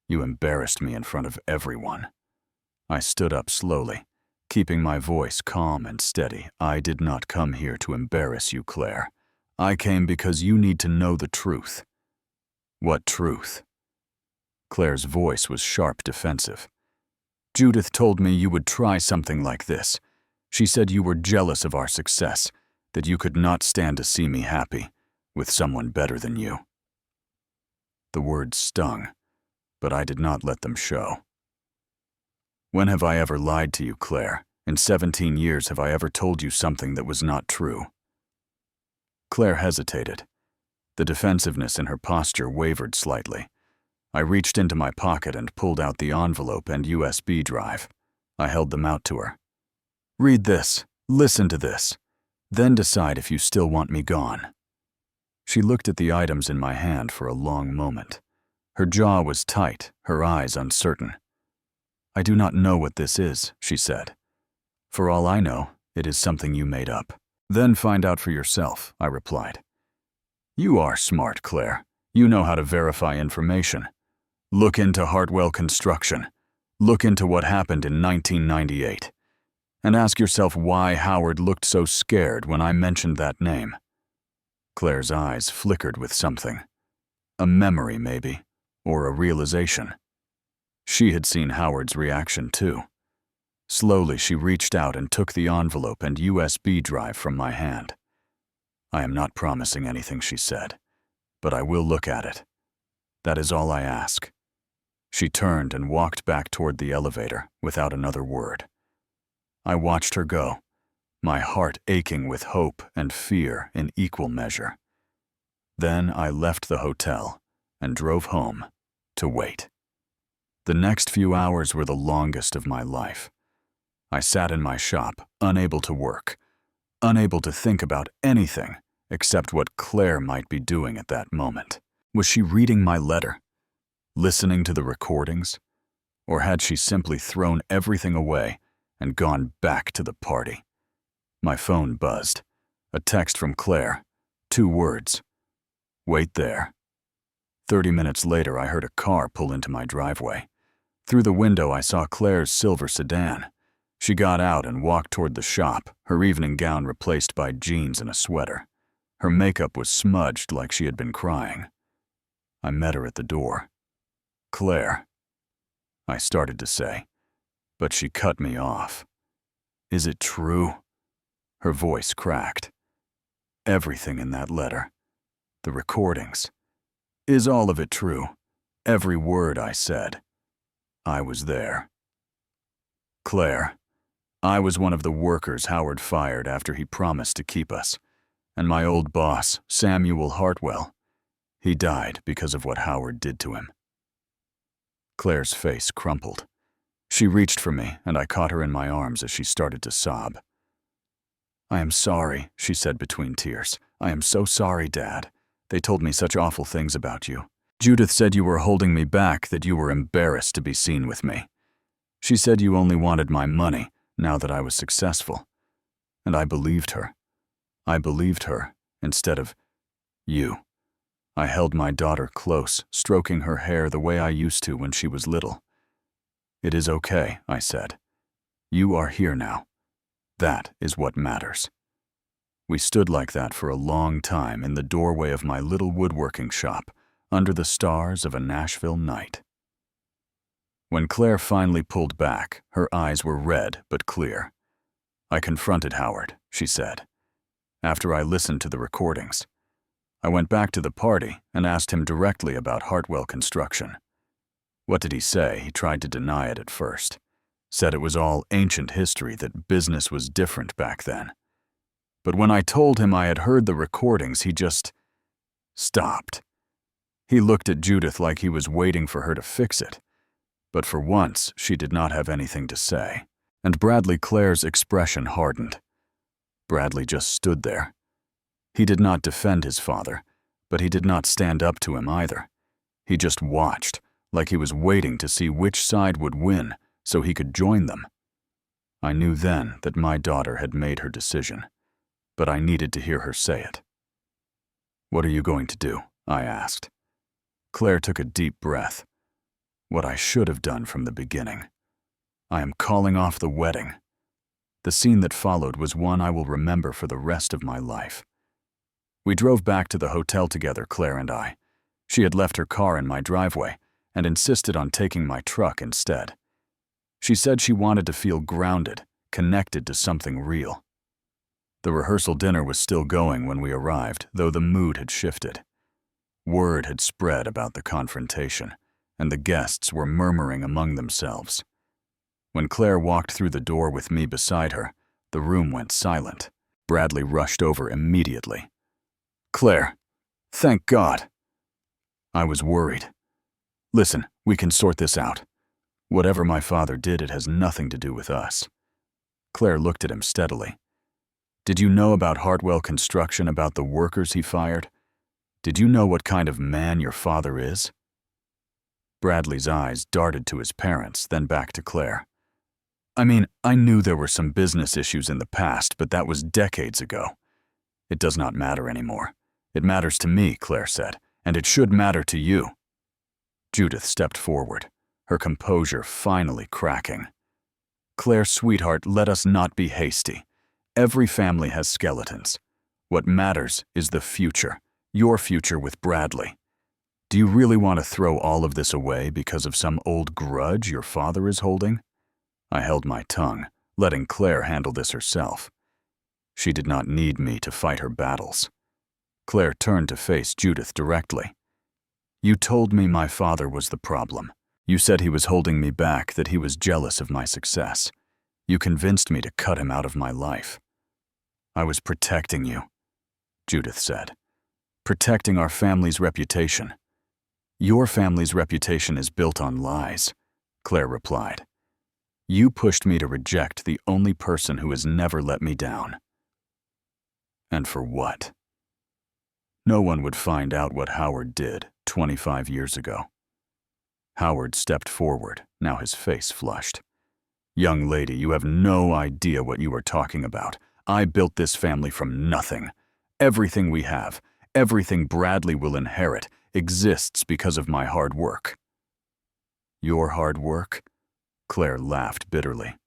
"You embarrassed me in front of everyone." I stood up slowly, keeping my voice calm and steady. "I did not come here to embarrass you, Claire. I came because you need to know the truth." "What truth?" Claire's voice was sharp, defensive. "Judith told me you would try something like this. She said you were jealous of our success, that you could not stand to see me happy, with someone better than you." The words stung, but I did not let them show. "When have I ever lied to you, Claire? In 17 years have I ever told you something that was not true?" Claire hesitated. The defensiveness in her posture wavered slightly. I reached into my pocket and pulled out the envelope and USB drive. I held them out to her. "Read this. Listen to this. Then decide if you still want me gone." She looked at the items in my hand for a long moment. Her jaw was tight, her eyes uncertain. "I do not know what this is," she said. "For all I know, it is something you made up." "Then find out for yourself," I replied. "You are smart, Claire. You know how to verify information. Look into Hartwell Construction. Look into what happened in 1998. And ask yourself why Howard looked so scared when I mentioned that name." Claire's eyes flickered with something. A memory, maybe, or a realization. She had seen Howard's reaction, too. Slowly, she reached out and took the envelope and USB drive from my hand. "I am not promising anything," she said, "but I will look at it. That is all I ask." She turned and walked back toward the elevator without another word. I watched her go, my heart aching with hope and fear in equal measure. Then I left the hotel and drove home to wait. The next few hours were the longest of my life. I sat in my shop, unable to work, unable to think about anything except what Claire might be doing at that moment. Was she reading my letter? Listening to the recordings? Or had she simply thrown everything away and gone back to the party? My phone buzzed. A text from Claire. 2 words. "Wait there." 30 minutes later, I heard a car pull into my driveway. Through the window, I saw Claire's silver sedan. She got out and walked toward the shop, her evening gown replaced by jeans and a sweater. Her makeup was smudged like she had been crying. I met her at the door. "Claire," I started to say, but she cut me off. "Is it true?" Her voice cracked. "Everything in that letter. The recordings. Is all of it true? Every word I said. I was there." "Claire, I was one of the workers Howard fired after he promised to keep us. And my old boss, Samuel Hartwell, he died because of what Howard did to him." Claire's face crumpled. She reached for me, and I caught her in my arms as she started to sob. "I am sorry," she said between tears. "I am so sorry, Dad. They told me such awful things about you. Judith said you were holding me back, that you were embarrassed to be seen with me. She said you only wanted my money, now that I was successful. And I believed her. I believed her, instead of you." I held my daughter close, stroking her hair the way I used to when she was little. It is okay, I said. You are here now. That is what matters. We stood like that for a long time in the doorway of my little woodworking shop, under the stars of a Nashville night. When Claire finally pulled back, her eyes were red but clear. I confronted Howard, she said. After I listened to the recordings, I went back to the party and asked him directly about Hartwell Construction. What did he say? He tried to deny it at first. Said it was all ancient history, that business was different back then. But when I told him I had heard the recordings, he just stopped. He looked at Judith like he was waiting for her to fix it. But for once, she did not have anything to say, and Bradley Clare's expression hardened. Bradley just stood there. He did not defend his father, but he did not stand up to him either. He just watched, like he was waiting to see which side would win so he could join them. I knew then that my daughter had made her decision, but I needed to hear her say it. "What are you going to do?" I asked. Claire took a deep breath. What I should have done from the beginning. I am calling off the wedding. The scene that followed was one I will remember for the rest of my life. We drove back to the hotel together, Claire and I. She had left her car in my driveway and insisted on taking my truck instead. She said she wanted to feel grounded, connected to something real. The rehearsal dinner was still going when we arrived, though the mood had shifted. Word had spread about the confrontation, and the guests were murmuring among themselves. When Claire walked through the door with me beside her, the room went silent. Bradley rushed over immediately. "Claire, thank God." I was worried. "Listen, we can sort this out. Whatever my father did, it has nothing to do with us." Claire looked at him steadily. "Did you know about Hartwell Construction, about the workers he fired? Did you know what kind of man your father is?" Bradley's eyes darted to his parents, then back to Claire. "I mean, I knew there were some business issues in the past, but that was decades ago. It does not matter anymore. It matters to me," Claire said, "and it should matter to you." Judith stepped forward, her composure finally cracking. "Claire, sweetheart, let us not be hasty. Every family has skeletons. What matters is the future, your future with Bradley. Do you really want to throw all of this away because of some old grudge your father is holding?" I held my tongue, letting Claire handle this herself. She did not need me to fight her battles. Claire turned to face Judith directly. "You told me my father was the problem. You said he was holding me back, that he was jealous of my success. You convinced me to cut him out of my life." "I was protecting you," Judith said. "Protecting our family's reputation." "Your family's reputation is built on lies," Claire replied. "You pushed me to reject the only person who has never let me down." And for what? No one would find out what Howard did 25 years ago. Howard stepped forward, now his face flushed. "Young lady, you have no idea what you are talking about. I built this family from nothing. Everything we have, everything Bradley will inherit, exists because of my hard work." "Your hard work?" Claire laughed bitterly.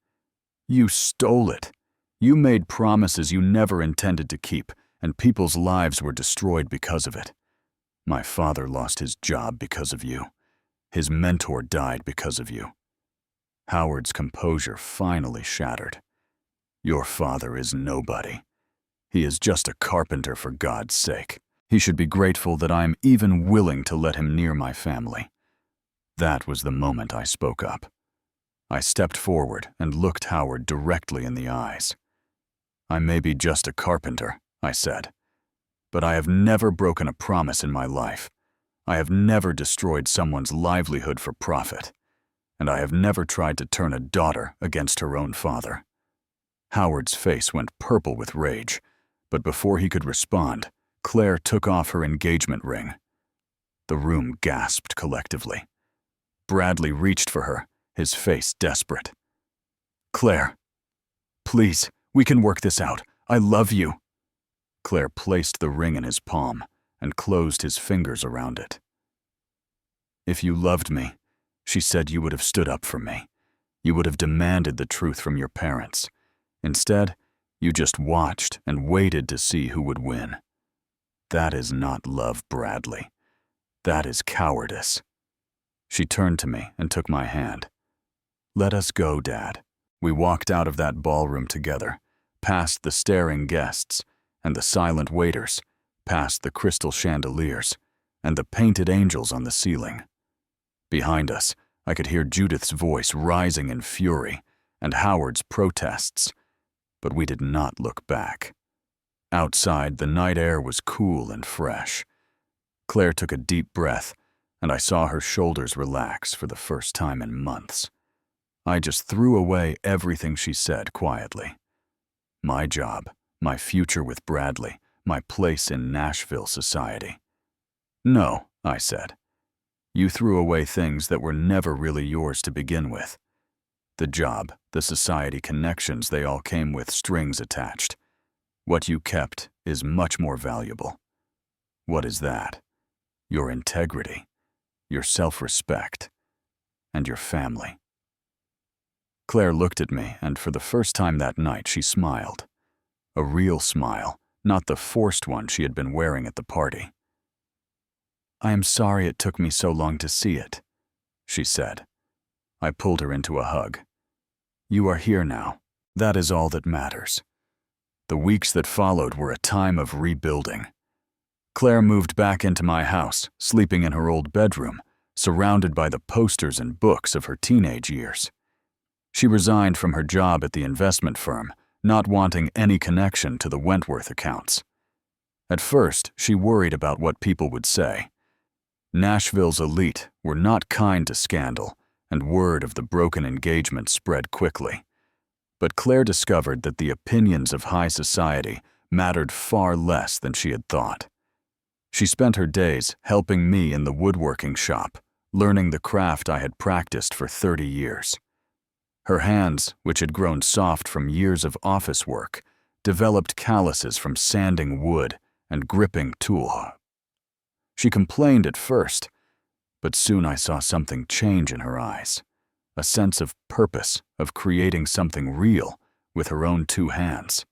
"You stole it. You made promises you never intended to keep, and people's lives were destroyed because of it. My father lost his job because of you. His mentor died because of you." Howard's composure finally shattered. "Your father is nobody. He is just a carpenter, for God's sake. He should be grateful that I am even willing to let him near my family." That was the moment I spoke up. I stepped forward and looked Howard directly in the eyes. "I may be just a carpenter," I said, "but I have never broken a promise in my life. I have never destroyed someone's livelihood for profit, and I have never tried to turn a daughter against her own father." Howard's face went purple with rage, but before he could respond, Claire took off her engagement ring. The room gasped collectively. Bradley reached for her, his face desperate. "Claire, please, we can work this out. I love you." Claire placed the ring in his palm and closed his fingers around it. "If you loved me," she said, "you would have stood up for me. You would have demanded the truth from your parents. Instead, you just watched and waited to see who would win. That is not love, Bradley. That is cowardice. She turned to me and took my hand. Let us go, Dad. We walked out of that ballroom together, past the staring guests and the silent waiters, past the crystal chandeliers and the painted angels on the ceiling. Behind us, I could hear Judith's voice rising in fury and Howard's protests, but we did not look back. Outside, the night air was cool and fresh. Claire took a deep breath, and I saw her shoulders relax for the first time in months. I just threw away everything she said quietly. My job, my future with Bradley, my place in Nashville society. No, I said. You threw away things that were never really yours to begin with. The job, the society connections, they all came with strings attached. What you kept is much more valuable. What is that? Your integrity, your self-respect, and your family. Claire looked at me, and for the first time that night, she smiled. A real smile, not the forced one she had been wearing at the party. I am sorry it took me so long to see it, she said. I pulled her into a hug. You are here now. That is all that matters. The weeks that followed were a time of rebuilding. Claire moved back into my house, sleeping in her old bedroom, surrounded by the posters and books of her teenage years. She resigned from her job at the investment firm, not wanting any connection to the Wentworth accounts. At first, she worried about what people would say. Nashville's elite were not kind to scandal, and word of the broken engagement spread quickly. But Claire discovered that the opinions of high society mattered far less than she had thought. She spent her days helping me in the woodworking shop, learning the craft I had practiced for 30 years. Her hands, which had grown soft from years of office work, developed calluses from sanding wood and gripping tool. She complained at first, but soon I saw something change in her eyes, a sense of purpose, of creating something real with her own two hands.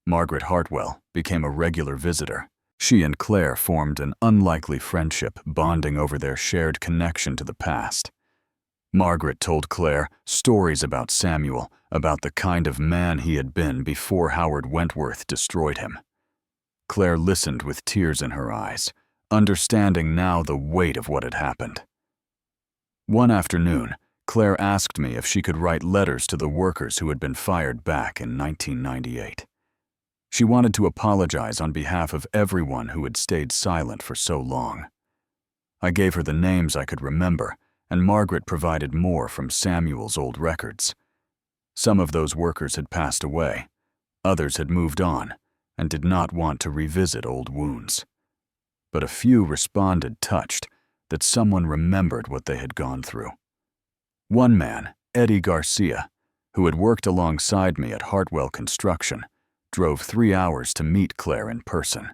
Margaret Hartwell became a regular visitor. She and Claire formed an unlikely friendship, bonding over their shared connection to the past. Margaret told Claire stories about Samuel, about the kind of man he had been before Howard Wentworth destroyed him. Claire listened with tears in her eyes, understanding now the weight of what had happened. One afternoon, Claire asked me if she could write letters to the workers who had been fired back in 1998. She wanted to apologize on behalf of everyone who had stayed silent for so long. I gave her the names I could remember, and Margaret provided more from Samuel's old records. Some of those workers had passed away. Others had moved on and did not want to revisit old wounds. But a few responded touched that someone remembered what they had gone through. One man, Eddie Garcia, who had worked alongside me at Hartwell Construction, drove 3 hours to meet Claire in person.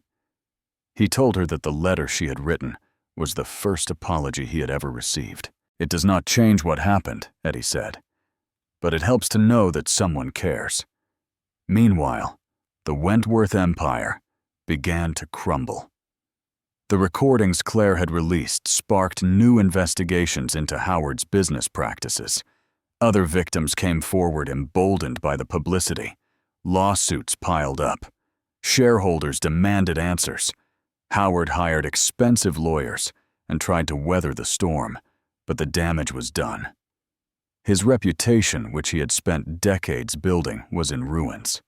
He told her that the letter she had written was the first apology he had ever received. It does not change what happened, Eddie said, but it helps to know that someone cares. Meanwhile, the Wentworth empire began to crumble. The recordings Claire had released sparked new investigations into Howard's business practices. Other victims came forward emboldened by the publicity. Lawsuits piled up. Shareholders demanded answers. Howard hired expensive lawyers and tried to weather the storm, but the damage was done. His reputation, which he had spent decades building, was in ruins.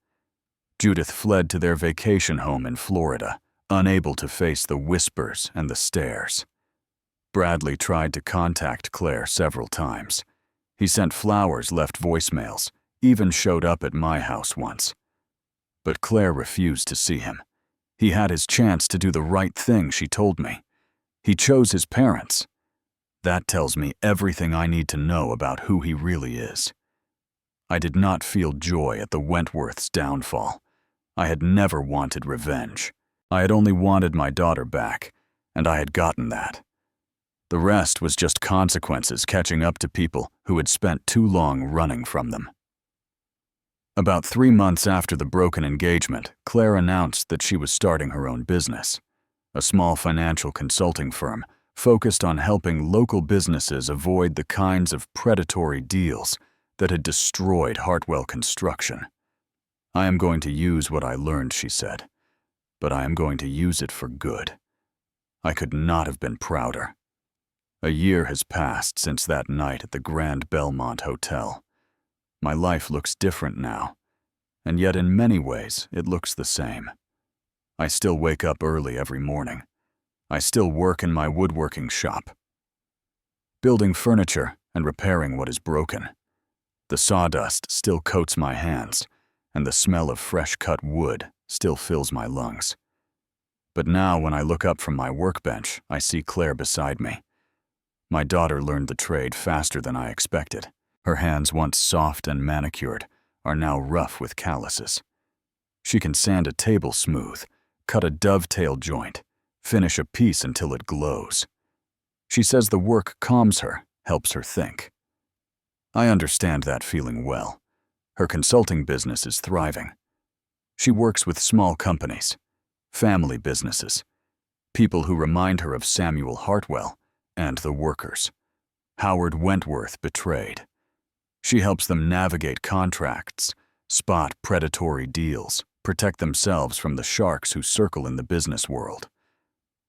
Judith fled to their vacation home in Florida, unable to face the whispers and the stares. Bradley tried to contact Claire several times. He sent flowers, left voicemails, even showed up at my house once. But Claire refused to see him. He had his chance to do the right thing, she told me. He chose his parents. That tells me everything I need to know about who he really is. I did not feel joy at the Wentworth's downfall. I had never wanted revenge. I had only wanted my daughter back, and I had gotten that. The rest was just consequences catching up to people who had spent too long running from them. About 3 months after the broken engagement, Claire announced that she was starting her own business, a small financial consulting firm focused on helping local businesses avoid the kinds of predatory deals that had destroyed Hartwell Construction. "I am going to use what I learned," she said, "but I am going to use it for good." I could not have been prouder. A year has passed since that night at the Grand Belmont Hotel. My life looks different now, and yet in many ways it looks the same. I still wake up early every morning. I still work in my woodworking shop, building furniture and repairing what is broken. The sawdust still coats my hands, and the smell of fresh-cut wood still fills my lungs. But now when I look up from my workbench, I see Claire beside me. My daughter learned the trade faster than I expected. Her hands, once soft and manicured, are now rough with calluses. She can sand a table smooth, cut a dovetail joint, finish a piece until it glows. She says the work calms her, helps her think. I understand that feeling well. Her consulting business is thriving. She works with small companies, family businesses, people who remind her of Samuel Hartwell and the workers. Howard Wentworth betrayed. She helps them navigate contracts, spot predatory deals, protect themselves from the sharks who circle in the business world.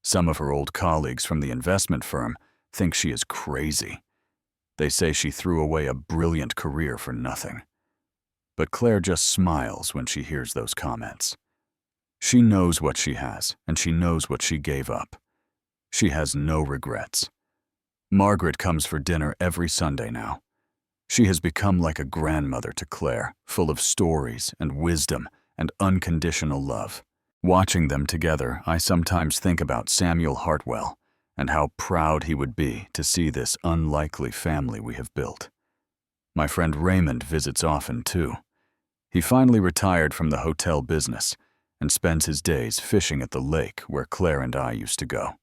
Some of her old colleagues from the investment firm think she is crazy. They say she threw away a brilliant career for nothing. But Claire just smiles when she hears those comments. She knows what she has, and she knows what she gave up. She has no regrets. Margaret comes for dinner every Sunday now. She has become like a grandmother to Claire, full of stories and wisdom and unconditional love. Watching them together, I sometimes think about Samuel Hartwell and how proud he would be to see this unlikely family we have built. My friend Raymond visits often, too. He finally retired from the hotel business and spends his days fishing at the lake where Claire and I used to go.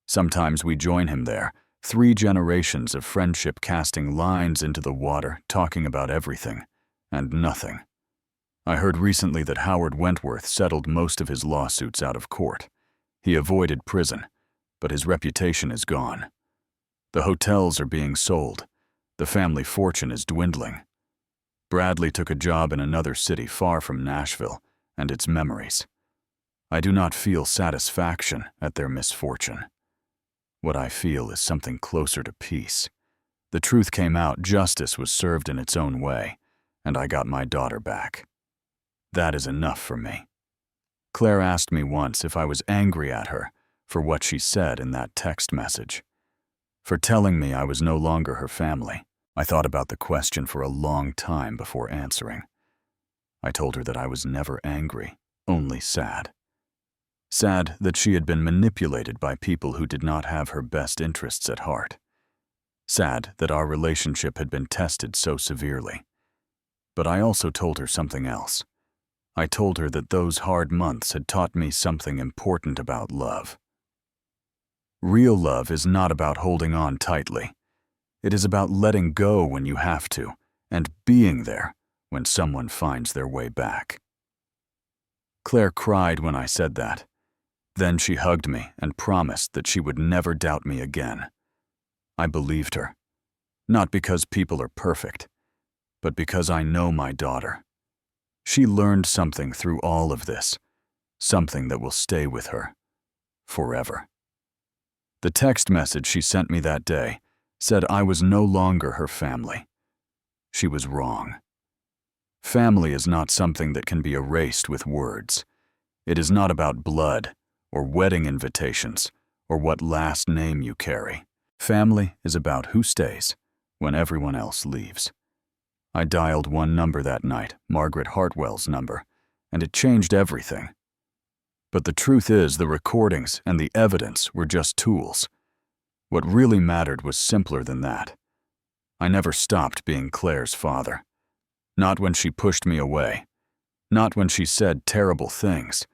Sometimes we join him there, 3 generations of friendship casting lines into the water, talking about everything and nothing. I heard recently that Howard Wentworth settled most of his lawsuits out of court. He avoided prison, but his reputation is gone. The hotels are being sold. The family fortune is dwindling. Bradley took a job in another city far from Nashville and its memories. I do not feel satisfaction at their misfortune. What I feel is something closer to peace. The truth came out, justice was served in its own way, and I got my daughter back. That is enough for me. Claire asked me once if I was angry at her for what she said in that text message, for telling me I was no longer her family. I thought about the question for a long time before answering. I told her that I was never angry, only sad. Sad that she had been manipulated by people who did not have her best interests at heart. Sad that our relationship had been tested so severely. But I also told her something else. I told her that those hard months had taught me something important about love. Real love is not about holding on tightly. It is about letting go when you have to, and being there when someone finds their way back. Claire cried when I said that. Then she hugged me and promised that she would never doubt me again. I believed her, not because people are perfect, but because I know my daughter. She learned something through all of this, something that will stay with her forever. The text message she sent me that day said I was no longer her family. She was wrong. Family is not something that can be erased with words. It is not about blood or wedding invitations or what last name you carry. Family is about who stays when everyone else leaves. I dialed one number that night, Margaret Hartwell's number, and it changed everything. But the truth is, the recordings and the evidence were just tools. What really mattered was simpler than that. I never stopped being Claire's father. Not when she pushed me away. Not when she said terrible things.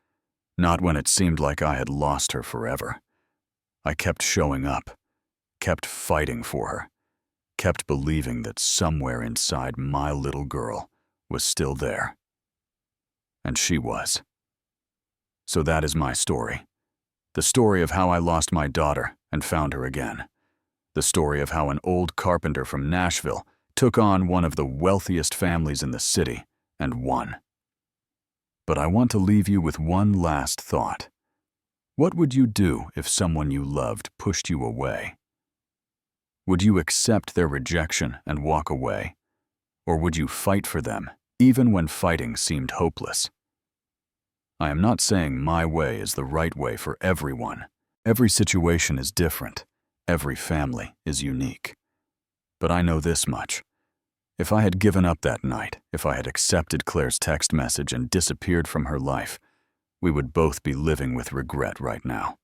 Not when it seemed like I had lost her forever. I kept showing up, kept fighting for her, kept believing that somewhere inside my little girl was still there. And she was. So that is my story. The story of how I lost my daughter and found her again. The story of how an old carpenter from Nashville took on one of the wealthiest families in the city and won. But I want to leave you with one last thought. What would you do if someone you loved pushed you away? Would you accept their rejection and walk away? Or would you fight for them, even when fighting seemed hopeless? I am not saying my way is the right way for everyone. Every situation is different. Every family is unique. But I know this much. If I had given up that night, if I had accepted Claire's text message and disappeared from her life, we would both be living with regret right now.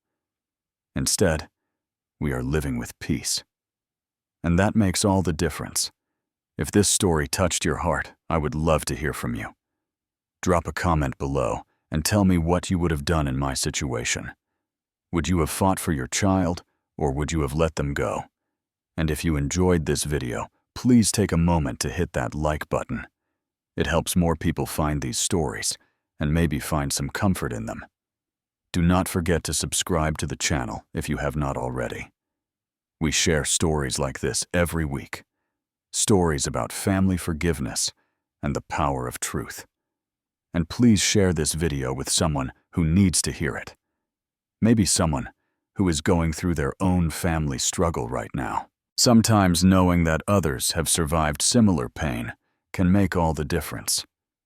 Instead, we are living with peace. And that makes all the difference. If this story touched your heart, I would love to hear from you. Drop a comment below and tell me what you would have done in my situation. Would you have fought for your child, or would you have let them go? And if you enjoyed this video, please take a moment to hit that like button. It helps more people find these stories and maybe find some comfort in them. Do not forget to subscribe to the channel if you have not already. We share stories like this every week. Stories about family forgiveness and the power of truth. And please share this video with someone who needs to hear it. Maybe someone who is going through their own family struggle right now. Sometimes knowing that others have survived similar pain can make all the difference.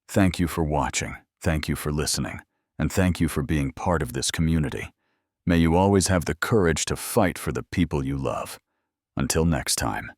Thank you for watching, thank you for listening, and thank you for being part of this community. May you always have the courage to fight for the people you love. Until next time.